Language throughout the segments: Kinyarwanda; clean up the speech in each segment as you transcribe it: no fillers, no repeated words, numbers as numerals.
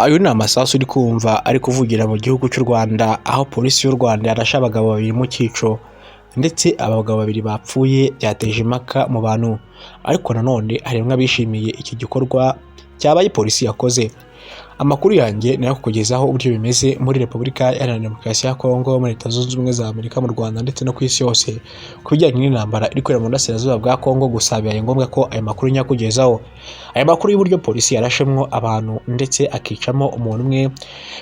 Ayo ni amasasu uri kumva ari kuvugira mu gihugu cy'u Rwanda, aho polisi y'u Rwanda yarashe abagabo babiri mu cyico, ndetse abagabo babiri bapfuye byateje impaka mu bantu, ariko nanone harimo abishimiye iki gikorwa cyabaye polisi yakoze. Amakuru yanjye nayo kukugezaho uburyo bimeze muri Repubulika Iharanira Demokarasi ya Kongo, muri Leta Zunze Ubumwe za Amerika, mu Rwanda ndetse no ku isi yose ku bijyanye n'intambara iri kubera mu burasirazuba bwa Kongo. Gusa bibaye ngombwa ko aya makuru nyakugezaho, aya makuru y'uburyo polisi yarashemwo abantu ndetse akicamo umuntu umwe,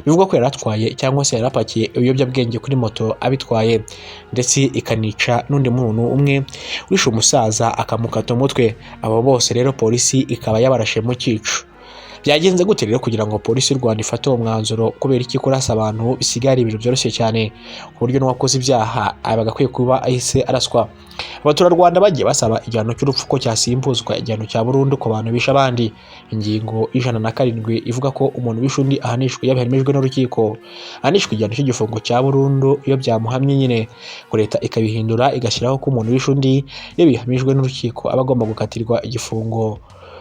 bivugwa ko yaratwaye cyangwa se yarapakiye ibiyobyabwenge kuri moto abitwaye, ndetse ikanica n'undi muntu umwe wishe umusaza akamukata umutwe. Abo bose rero polisi ikaba yabarashe mu cyico. Byagenze gute rero kugira ngo polisi y'u Rwanda ifate uwo mwanzuro? Kubera iki kurasa abantu bisigara ibintu byoroshye cyane, ku buryo n'uwakoze ibyaha abagakwiye kuba ahise araswa. Abaturarwanda bagiye basaba igihano cy'urupfu ko cyasimbuzwa igihano cya burundu ku bantu bisha abandi. Ingingo 107 ivuga ko umuntu wishe undi ahanishwa iyo abihamijwe n'urukiko, ahanishwa igihano cy'igifungo cya burundu iyo byamuhamye nyine. Leta ikabihindura igashyiraho ko umuntu wishe undi iyo bihamijwe n'urukiko aba agomba gukatirwa igifungo,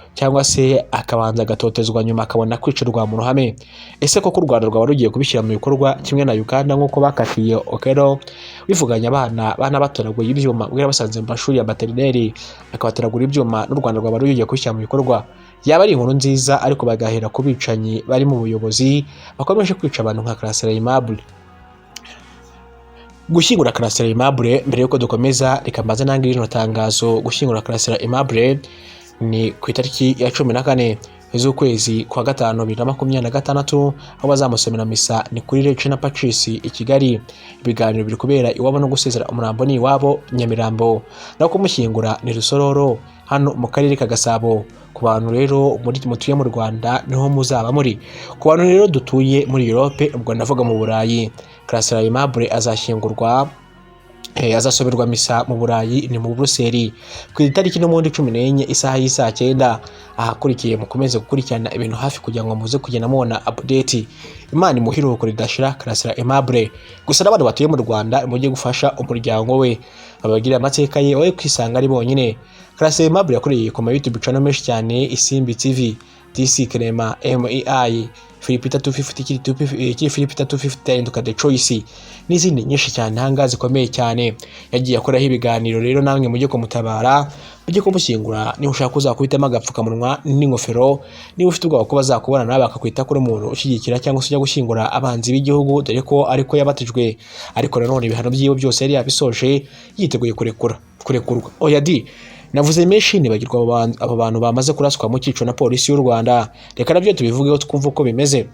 cyangwa se akabanza agatotezwa nyuma akabona kwicirwa mu ruhame. Ese koko u Rwanda rwaba rugiye kubishyira mu bikorwa kimwe na Uganda nk'uko bakatiye Okero bivuganye abana bataraguye ibyuma ubwo basanze mu mashuri ya materineri akabateragura ibyuma? N'u Rwanda rwaba rugiye kubishyira mu bikorwa? Yaba ari inkuru nziza, ariko bagahera ku bicanyi bari mu buyobozi bakomeje kwica abantu nka Karasira Aimable. Gushyingura Karasira Aimable, mbere yuko dukomeza reka mbaze nange rino tangazo. Gushyingura Karasira Aimable ni ku itariki ya 14 z'ukwezi kwa gatanu 2026, aho bazamusomera misa ni kuri Regina Patrice i Kigali. Ibiganiro biri kubera iwabo no gusezera umurambo ni iwabo Nyamirambo, no kumushyingura ni Rusororo hano mu karere ka Gasabo. Ku bantu rero mutuye mu Rwanda niho muzaba muri. Ku bantu rero dutuye muri Europe, ubwo ndavuga mu Burayi, Karasira Aimable azashyingurwa azasoberwa misa mu Burayi ni mu Buruseli ku itariki n'umundi 14 isaha y'isa 9. Ahakurikiye mukomeze gukurikirana ibintu hafi kugira ngo muze kugenda mubona update. Imana imuhiruko ridashira Karasira Aimable. Gusa n'abandi batuye mu Rwanda mujye gufasha umuryango we, abagira amateka ye wowe kwisanga ari bonyine. Karasira Aimable yakoreye ku YouTube channel menshi cyane: Isimbi TV, DC Clement, MEI, Philipita 250, Philipita 250 nduka The Choice n'izindi nyinshi cyane hanga zikomeye cyane. Yagiye akoraho ibiganiro rero, namwe mujye kumutabara, mujye kumushyingura. Niba ushaka kuzakubitamo agapfukamunwa n'ingofero, niba ufite ubwoba ko bazakubona nawe bakakwita kuri umuntu ushyigikira cyangwa se ujya gushyingura abanzi b'igihugu, dore ko ariko yabatijwe, ariko nanone ibihano by'iwe byose yari yabisoje yiteguye kurekurwa. Oya di, navuze menshi nibagirwa abo bantu bamaze kuraswa mu cyico na polisi y'u Rwanda. Reka nabyo tubivugeho twumva uko bimeze.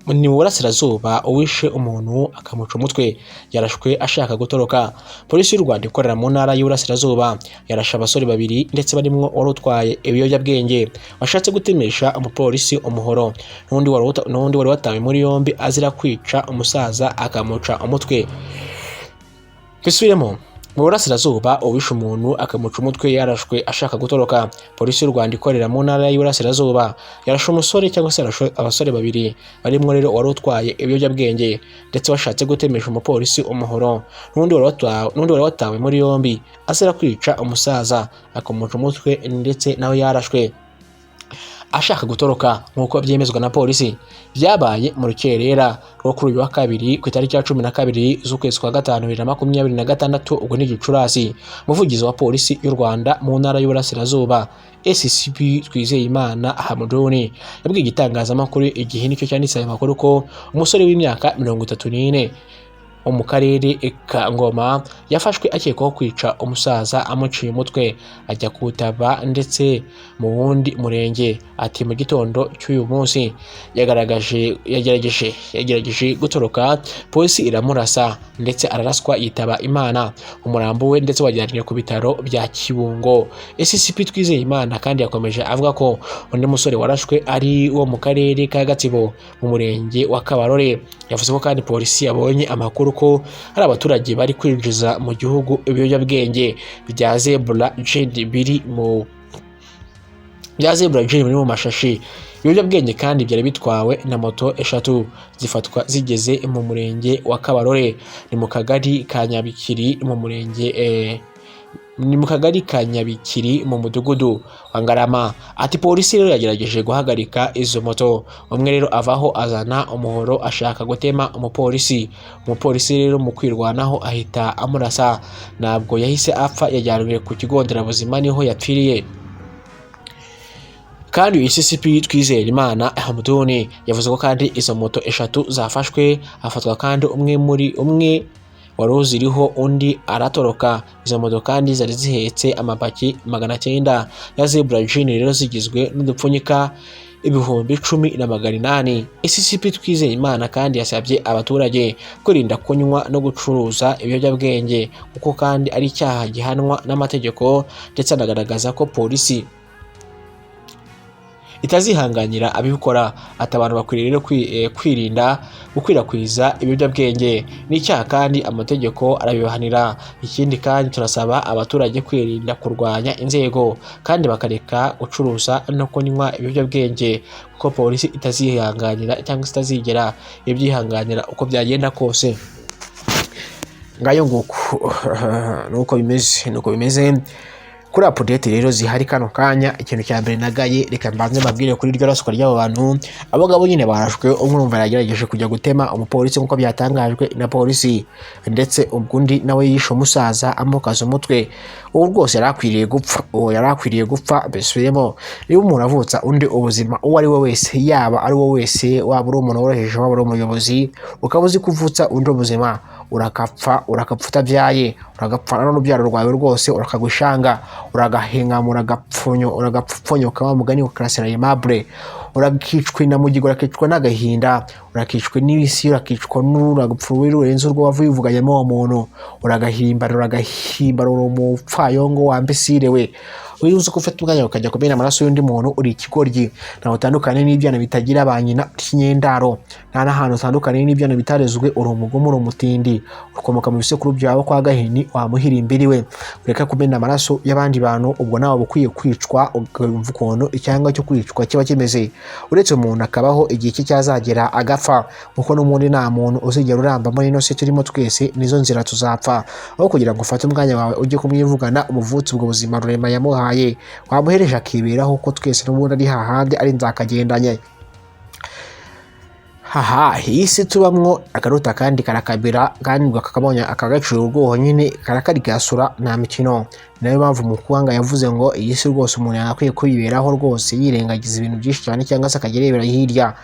Ni mu burasirazuba, uwishe umuntu akamuca umutwe yarashwe ashaka gutoroka. Polisi y'u Rwanda ikorera mu ntara y'Uburasirazuba yarashe abasore babiri ndetse barimwo wari utwaye ibiyobyabwenge washatse gutemesha umupolisi umuhoro, n'undi wari watawe muri yombi azira kwica umusaza akamuca umutwe. Kisubiremo, mu burasirazuba uwishe umuntu akamuca umutwe yarashwe ashaka gutoroka. Polisi y'u Rwanda ikorera mu ntara y'Uburasirazuba yarashe umusore cyangwa se yarashe abasore babiri barimwo rero wari utwaye ibiyobyabwenge ndetse washatse gutemesha umupolisi umuhoro, n'undi wari watawe muri yombi azira kwica umusaza akamuca umutwe ndetse nawe yarashwe ashaka gutoroka nk'uko byemezwa na polisi. Byabaye mu rukerera rwo kuri uyu wa kabiri ku itariki ya 12 z'ukwezi kwa gatanu 2026, ubwo ni Gicurasi. Umuvugizi wa polisi y'u Rwanda mu ntara y'Uburasirazuba SCP Twizeyimana Hamduni yabwiye igitangazamakuru Igihe nicyo cyanditse aya makuru ko umusore w'imyaka 34 wo mu karere ka Ngoma yafashwe akekwaho kwica umusaza amuciye umutwe ajya kutaba ndetse mu wundi murenge. Ati mu gitondo cy'uyu munsi yagerageje gutoroka, polisi iramurasa ndetse araraswa yitaba Imana. Umurambo we ndetse wajyanywe ku bitaro bya Kibungo. SCP Twizeyimana kandi yakomeje avuga ko undi musore warashwe ari wo mu karere ka Gatsibo mu murenge wa Kabarore. Yavuze ko kandi polisi yabonye amakuru ko hari abaturage bari kwinjiza mu gihugu ibiyobyabwenge bya Zebra Gin biri mu mashashi. Ibiyobyabwenge kandi byari bitwawe na moto 3 zifatwa zigeze mu murenge wa Kabarore, ni mu kagari ka Nyabikiri mu murenge ni mu kagari ka Nyabikiri mu mudugudu wa Ngarama. Ati polisi rero yagerageje guhagarika izo moto, umwe rero avaho azana umuhoro ashaka gutema umupolisi rero mu kwirwanaho ahita amurasa, ntabwo yahise apfa, yajyanwe ku kigo nderabuzima niho yapfiriye. Kandi ICCP Twizerimana Hamduni yavuze ko kandi izo moto eshatu zafashwe, hafatwa kandi umwe wari uziriho, undi aratoroka. Izo moto kandi zari zihetse amapaki 900 ya Zebra Gin rero zigizwe n'udupfunyika 10,800. ICCP Twizerimana kandi yasabye abaturage kwirinda kunywa no gucuruza ibiyobyabwenge kuko kandi ari icyaha gihanwa n'amategeko, ndetse anagaragaza ko polisi itazihanganira abikora. Ati abantu bakwiriye rero kwirinda gukwirakwiza ibiyobyabwenge, n'icyaha kandi amategeko arabibahanira. Ikindi kandi turasaba abaturage kwirinda kurwanya inzego kandi bakareka gucuruza no kunywa ibiyobyabwenge kuko polisi itazihanganira cyangwa itazigera ibyihanganira uko byagenda kose. Ngayo nguko nuko bimeze kuri update rero zihari kano kanya. Ikintu cya mbere nagaye, reka mbanze mbabwire kuri iryo rasuka ry'abo bantu. Abagabo nyine barashwe, umwe numva yagerageje kujya gutema umupolisi nk'uko byatangajwe na polisi, ndetse ubundi nawe yishe umusaza amukaza umutwe. Ubu rwose yarakwiriye gupfa besubiremo. Niba umuntu avutsa undi ubuzima uwo ari we wese, yaba ari wowe wese, waba uri umuntu woroheje, waba uri umuyobozi, ukaba uzi kuvutsa undi ubuzima, urakapfa utabyaye, uragapfana n'urubyaro rwawe rwose, urakagwishanga, uragahengamura uragapfonyoka, wa mugani wa Karasira Aimable, urakicwa na mugigo, urakicwa n'agahinda, urakicwa n'ibisi, urakicwa n'uragapfa rurenze urwo wavuye uvuganyemo uwo muntu, uragahimbara umupfayongo wambesire we. Uzi ko ufite umwanya ukajya kumena amaraso y'undi muntu, uri ikigoryi. Ntaho utandukanye n'ibyana bitagira ba nyina cy'inyendaro, nta n'ahantu utandukanye n'ibyana bitarezwe, uri umugomo, uri umutindi, ukomoka mu bisekuru byawe kwa Gahini wamuhirimbiriwe. Ureka kumena amaraso y'abandi bantu, ubwo nawe bukwiye kwicwa, ukumva ukuntu icyanga cyo kwicwa kiba kimeze. Uretse umuntu akabaho igihe cye cyazagera agapfa, kuko n'umundi nta muntu uzigera uramba muri ino si turimo twese, nizo nzira tuzapfa. Aho kugira ngo ufate umwanya wawe ujye kumwivugana umuvutsi ubwo buzima rurema yamuhaye, wamuhereje akiberaho ko twese n'ubundi ari hahandi ari nzakagendanye. Iyi si tubamwo akaruta kandi karakabira, kandi kakabonye akagaciro urwoho nyine karakarigasura nta mikino. Nayo mpamvu Mukwanga yavuze ngo iyi si rwose umuntu yakwiye kwiberaho rwose, yirengagiza ibintu byinshi cyane cyangwa se akagerebera hirya.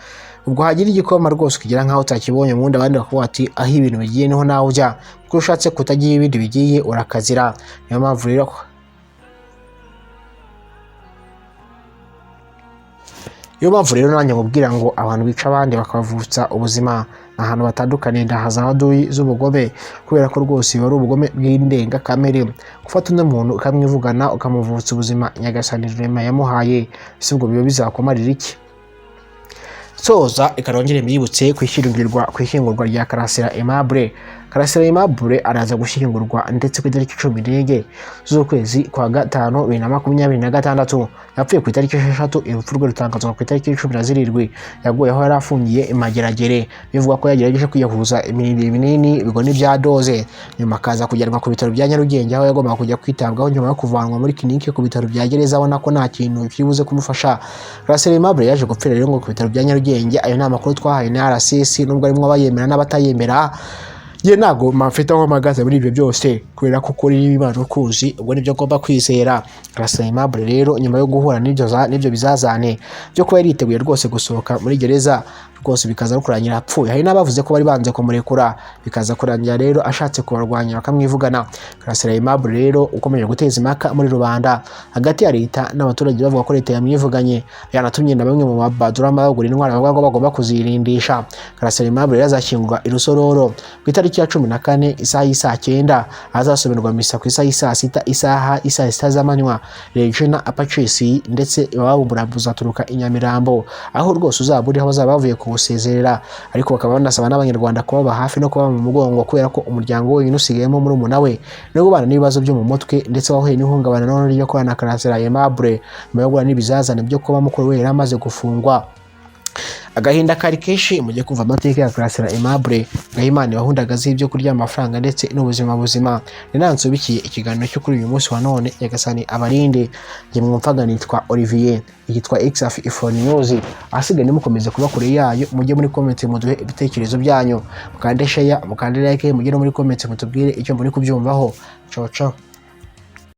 Ubwo hagira igikoma rwose kugira nkaho utakibonye, ubundi abandi bakavuga ati aho ibintu bigiye niho nawe ujya, kuko ushatse kutagira ibindi bigiye urakazira. Niyo mpamvu rero nanjye nkubwira ngo abantu bica abandi bakavutsa ubuzima ahantu batandukanye, ndahaza haduyi z'ubugome, kubera ko rwose biba ari ubugome bw'indengakamere. Gufata undi muntu ukamwivugana ukamuvutsa ubuzima Nyagasani rurema yamuhaye, ese ubwo biba bizakumarira iki? Soza ikarongere mbibutse kwishyingurwa rya Karasira Aimable. Karasira Aimable araza gushyingurwa ndetse ku itariki 11 z'ukwezi kwa gatanu 2026. Yapfuye ku itariki 6, urupfu rwe rutangazwa ku itariki 17. Yaguye aho yari afungiye Imageragere, bivuga ko yagerageje kwiyahuza ibinini bigoni bya doze, nyuma akaza kujyanwa ku bitaro bya Nyarugenge, aho yagomba kujya kwitabwaho nyuma yo kuvanwa muri klinike ku bitaro bya gereza, abona ko nta kintu kibuze kumufasha. Karasira Aimable yaje gupfira rero ngo ku bitaro bya Nyarugenge. Ayo ni amakuru twahaye na RCS, nubwo arimo abayemera n'abatayemera. Ye nago mafite aho magaze muri ibyo byose, kubera ko kuri n'ibimana kuzi, ubwo nibyo ngomba kwizera. Karasira Aimable rero nyuma yo guhura n'ibyo bizazane byo kuba yariteguye rwose gusohoka muri gereza, rwose bikaza kurangira apfuye. Hari n'abavuze ko bari banze kumurekura, bikaza kurangira rero ashatse kubarwanya bakamwivugana. Karasira Aimable rero ukomeje guteza impaka muri rubanda hagati ya leta n'abaturage, bavuga ko leta yamwivuganye, yanatumye na bamwe mu mabadurama bagura intwara bavuga ko bagomba kuzirindisha. Karasira Aimable yazashyingurwa i Rusororo ku itariki ya 14 isaha y'isa 9, azasomerwa misa ku isaha y'isa 6, isaha 6 z'amanywa. Regina Apaches ndetse babumburabuza turuka i Nyamirambo, aho rwose uzaba uri, aho bazaba bavuye gusezerera. Ariko bakaba banasaba n'abanyarwanda kuba hafi no kuba mu mugongo, kubera ko umuryango we usigayemo muri umuna we no gubana n'ibibazo byo mu mutwe, ndetse wahuye n'ihungabana none ryo kubana na Karasira Aimable nyuma yo guhura n'ibizazane byo kuba mukuru we yaramaze gufungwa. agahinda kari kenshi mujye kumva amateka ya Karasira Aimable Gahimana wahundagaze ibyo kurya amafaranga ndetse n'ubuzima buzima. Ni nansubikiye ikiganiro cyo kuri uyu munsi wa none Nyagasani abarinde. Njye mwumvaga nitwa Olivier, yitwa Xafi Ifone News. Asigaye mukomeze kuba kure yayo, mujye muri comment muduhe ibitekerezo byanyu, mukande share, mukande like, mujye no muri comment mutubwire icyo muri kubyumvaho. Ciao ciao.